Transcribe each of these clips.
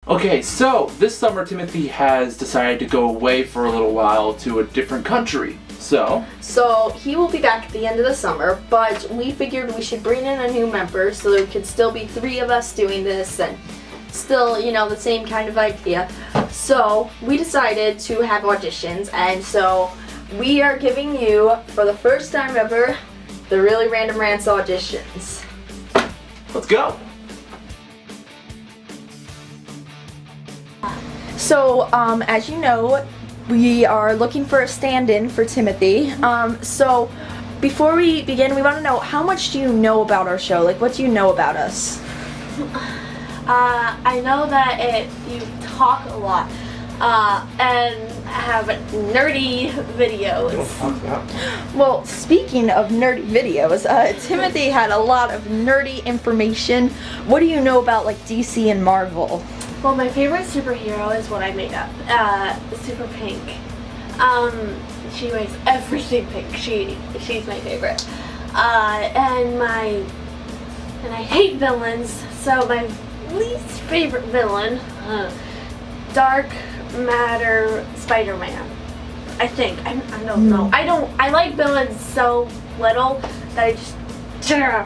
Okay, so this summer Timothy has decided to go away for a little while to a different country. So he will be back at the end of the summer, but we figured we should bring in a new member so there could still be 3 of us doing this and still, you know, the same kind of idea. So we decided to have auditions, and so we are giving you, for the first time ever, the Really Random Rants auditions. let's go. So, as you know, we are looking for a stand-in for Timothy. So before we begin, we want to know, how much do you know about our show? Like, what do you know about us? I know that you talk a lot and have nerdy videos. Well, speaking of nerdy videos, Timothy had a lot of nerdy information. What do you know about, like, DC and Marvel? Well, my favorite superhero is what I made up. Super Pink. She makes everything pink. She's my favorite. And I hate villains. So my least favorite villain, Dark Matter Spider-Man. I think. I don't know. I like villains so little that I just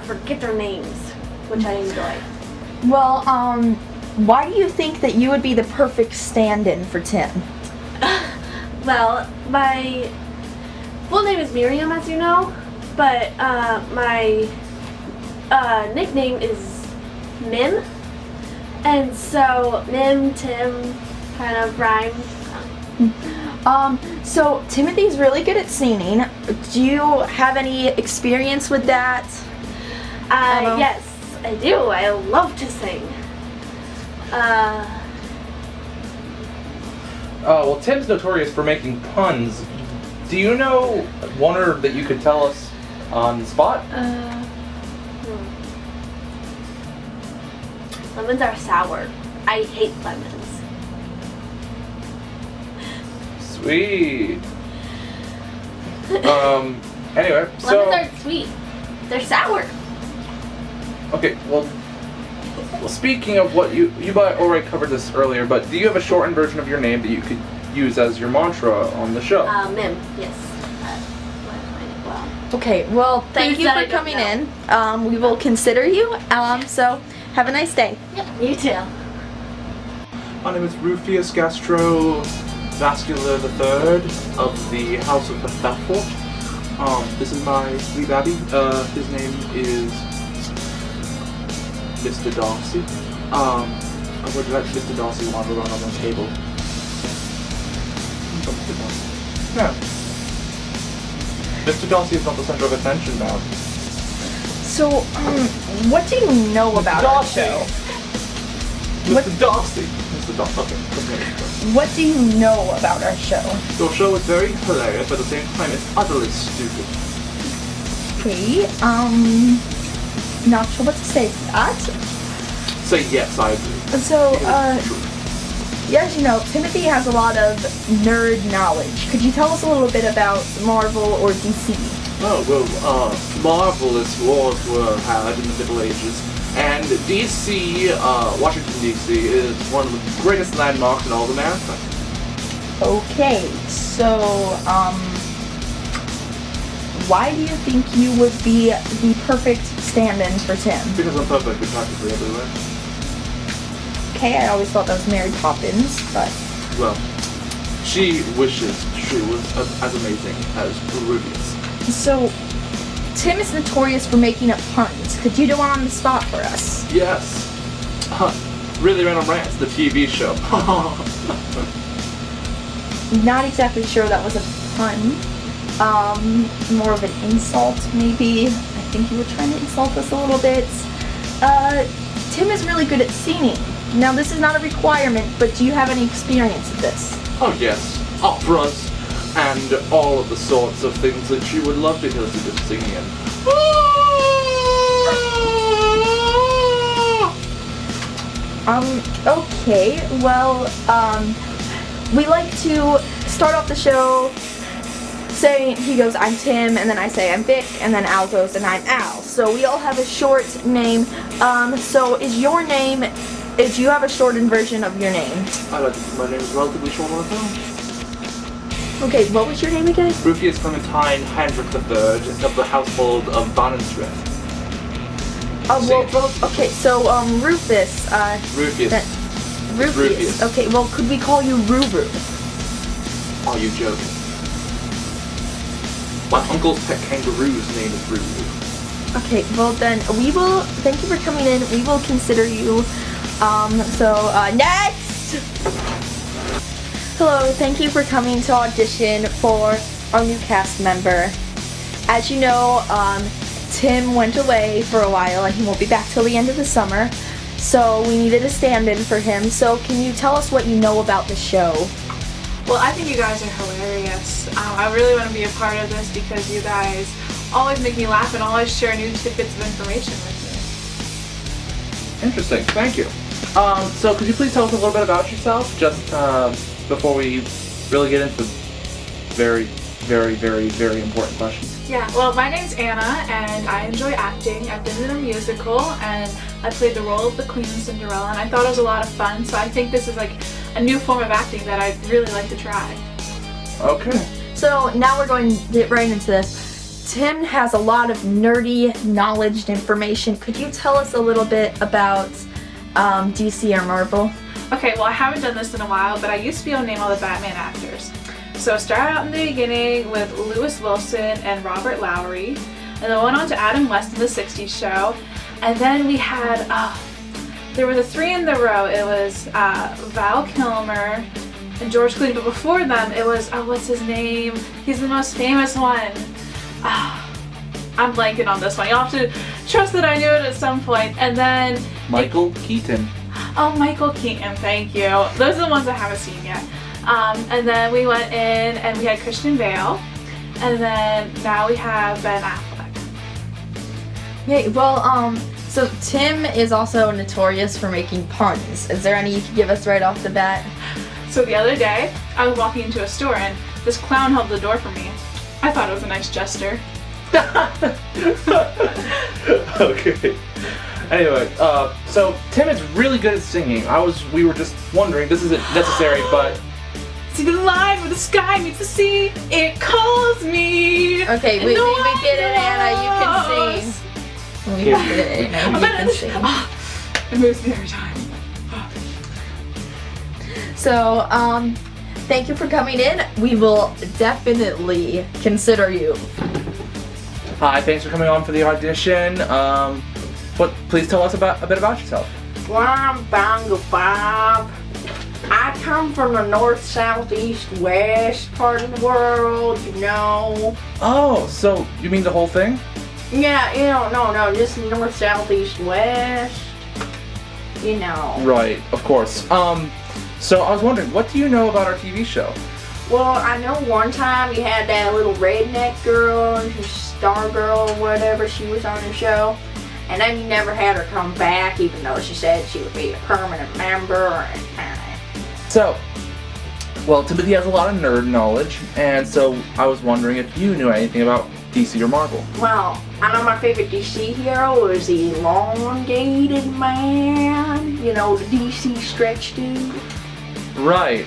forget their names, which I enjoy. Well, why do you think that you would be the perfect stand-in for Tim? Well, my full name is Miriam, as you know, but my nickname is Mim, and so Mim, Tim, kind of rhyme. So Timothy's really good at singing. Do you have any experience with that? Yes, I do. I love to sing. Well, Tim's notorious for making puns. Do you know one or that you could tell us on the spot? Lemons are sour. I hate lemons. Sweet. Anyway, so... Lemons are sweet. They're sour. Okay, well, speaking of what you might already covered this earlier, but do you have a shortened version of your name that you could use as your mantra on the show? Mim, yes. Okay, well, thank you for coming in. We will consider you. So have a nice day. Yep, you too. My name is Rufius Gastrovascular III of the House of Bethfort. This is my wee baby. His name is Mr. Darcy. Would you like Mr. Darcy wander around on the table? No. Mr. Darcy is not the center of attention now. So, what do you know about our show? Mr. Darcy! Mr. Darcy, okay. What do you know about our show? Your show is very hilarious, but at the same time it's utterly stupid. Okay, not sure what to say to that. Say yes, I agree. So, as you know, Timothy has a lot of nerd knowledge. Could you tell us a little bit about Marvel or DC? Oh, well, marvelous wars were had in the Middle Ages, and DC, Washington DC, is one of the greatest landmarks in all of America. Okay, so, why do you think you would be the perfect stand-in for Tim? Because I'm perfectly practically everywhere. Okay, I always thought that was Mary Poppins, but... Well, she wishes she was as amazing as Rubius. So, Tim is notorious for making up puns. Could you do one on the spot for us? Yes. Really Random Rants, the TV show. Not exactly sure that was a pun. More of an insult, maybe. I think you were trying to insult us a little bit. Tim is really good at singing. Now, this is not a requirement, but do you have any experience with this? Oh yes, operas, and all of the sorts of things that you would love to hear us just singing in. Okay, well, we like to start off the show saying, he goes, I'm Tim, and then I say, I'm Vic, and then Al goes, and I'm Al. So we all have a short name. So is your name do you have a shortened version of your name? I like to think my name is relatively short on its own. Okay, what was your name again? Rufius Clementine Hendrik III of the household of Donenstreth. Okay, so Rufus. Rufius. Rufius. Okay, well, could we call you Ruru? Are you joking? My uncle's pet kangaroo's name is Ruru. Okay, well then thank you for coming in. We will consider you. Next! Hello, thank you for coming to audition for our new cast member. As you know, Tim went away for a while and he won't be back till the end of the summer. So we needed a stand-in for him. So can you tell us what you know about the show? Well, I think you guys are hilarious. I really want to be a part of this because you guys always make me laugh and always share new tidbits of information with me. Interesting. Thank you. So could you please tell us a little bit about yourself, just before we really get into very, very, very, very important questions? Yeah, well, my name's Anna, and I enjoy acting. I've been in a musical, and I played the role of the Queen Cinderella, and I thought it was a lot of fun, so I think this is like a new form of acting that I'd really like to try. Okay. So now we're going to get right into this. Tim has a lot of nerdy knowledge and information. Could you tell us a little bit about DC or Marvel? Okay, well, I haven't done this in a while, but I used to be able to name all the Batman actors. So I started out in the beginning with Lewis Wilson and Robert Lowry, and then went on to Adam West in the 60s show, and then we had, there were the three in the row. It was Val Kilmer and George Clooney, but before them it was, what's his name? He's the most famous one. I'm blanking on this one. You'll have to trust that I knew it at some point. And then Michael Keaton. Oh, Michael Keaton, thank you. Those are the ones I haven't seen yet. And then we went in and we had Christian Bale, and then now we have Ben Affleck. Okay, well, so Tim is also notorious for making puns. Is there any you could give us right off the bat? So the other day, I was walking into a store and this clown held the door for me. I thought it was a nice gesture. Okay. Anyway, so Tim is really good at singing. We were just wondering, this isn't necessary, but... See the line where the sky meets the sea, it calls me. Okay, we get it, Anna, you can sing. We get it, Anna, you can sing. It moves me every time. So, thank you for coming in. We will definitely consider you. Hi, thanks for coming on for the audition. Please tell us a bit about yourself. Well, I'm Bongo Bob. I come from the north, south, east, west part of the world, you know. Oh, so you mean the whole thing? Yeah, no, just north, south, east, west. You know. Right, of course. So I was wondering, what do you know about our TV show? Well, I know one time you had that little redneck girl, Star Girl or whatever, she was on the show. And then you never had her come back, even though she said she would be a permanent member. So, well, Timothy has a lot of nerd knowledge, and so I was wondering if you knew anything about DC or Marvel. Well, I know my favorite DC hero is the elongated man. You know, the DC stretch dude. Right.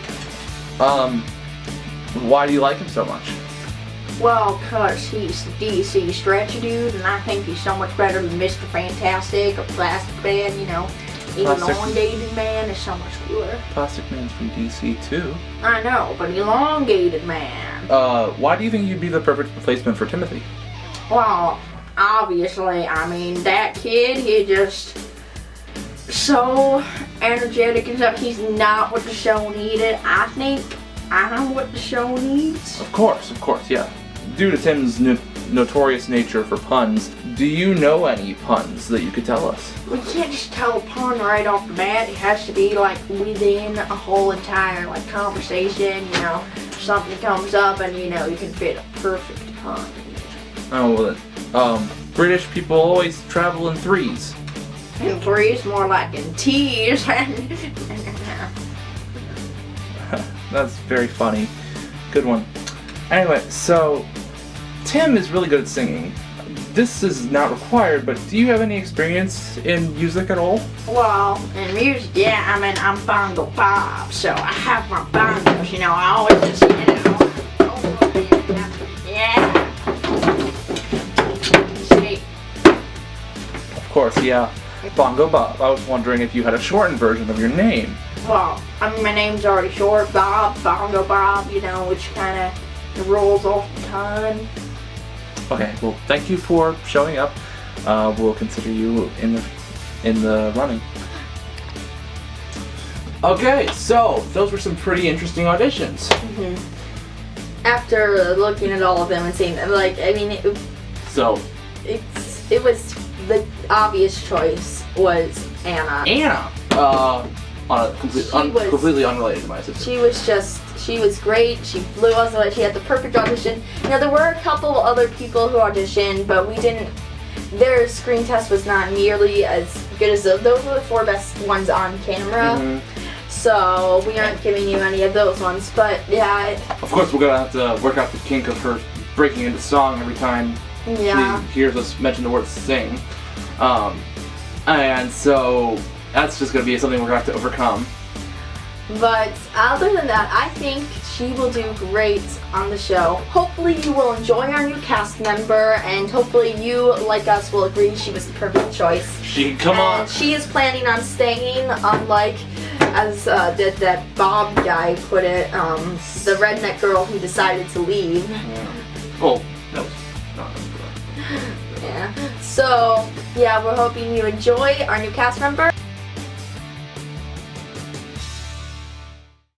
Why do you like him so much? Well, 'cause he's the DC stretch dude, and I think he's so much better than Mr. Fantastic or Plastic Man, you know. The elongated man is so much cooler. Plastic Man's from DC too. I know, but elongated man. Why do you think you'd be the perfect replacement for Timothy? Well, obviously, I mean, that kid, he just so energetic and stuff. He's not what the show needed. I think I'm what the show needs. Of course, yeah. Due to Tim's notorious nature for puns, do you know any puns that you could tell us? We can't just tell a pun right off the bat. It has to be like within a whole entire like conversation, you know. Something comes up and you know you can fit a perfect pun. Oh, well, British people always travel in threes. In threes, more like in T's. That's very funny. Good one. Anyway, so Tim is really good at singing. this is not required, but do you have any experience in music at all? Well, in music, yeah, I mean, I'm bongo pop, so I have my bongos, you know, I always just, yeah. See, Of course, yeah. Bongo Bob. I was wondering if you had a shortened version of your name. well, I mean, my name's already short, Bob, Bongo Bob, you know, which kind of rolls off the tongue. Okay, well, thank you for showing up. We'll consider you in the running. Okay, so those were some pretty interesting auditions. After looking at all of them and seeing them, like, I mean, So, it was the obvious choice was Anna. Anna, on a completely unrelated to my sister. She was great. She blew us away. She had the perfect audition. Now there were a couple other people who auditioned, but their screen test was not nearly as good as those. Those were the 4 best ones on camera. So we aren't giving you any of those ones, but yeah. Of course, we're gonna have to work out the kink of her breaking into song every time Yeah. she hears us mention the word sing. And so that's just gonna be something we're gonna have to overcome. But other than that, I think she will do great on the show. Hopefully you will enjoy our new cast member, and hopefully you, like us, will agree she was the perfect choice. Come on. And she is planning on staying, unlike, as that Bob guy put it, the redneck girl who decided to leave. Oh, no. No. Yeah. So, yeah, we're hoping you enjoy our new cast member.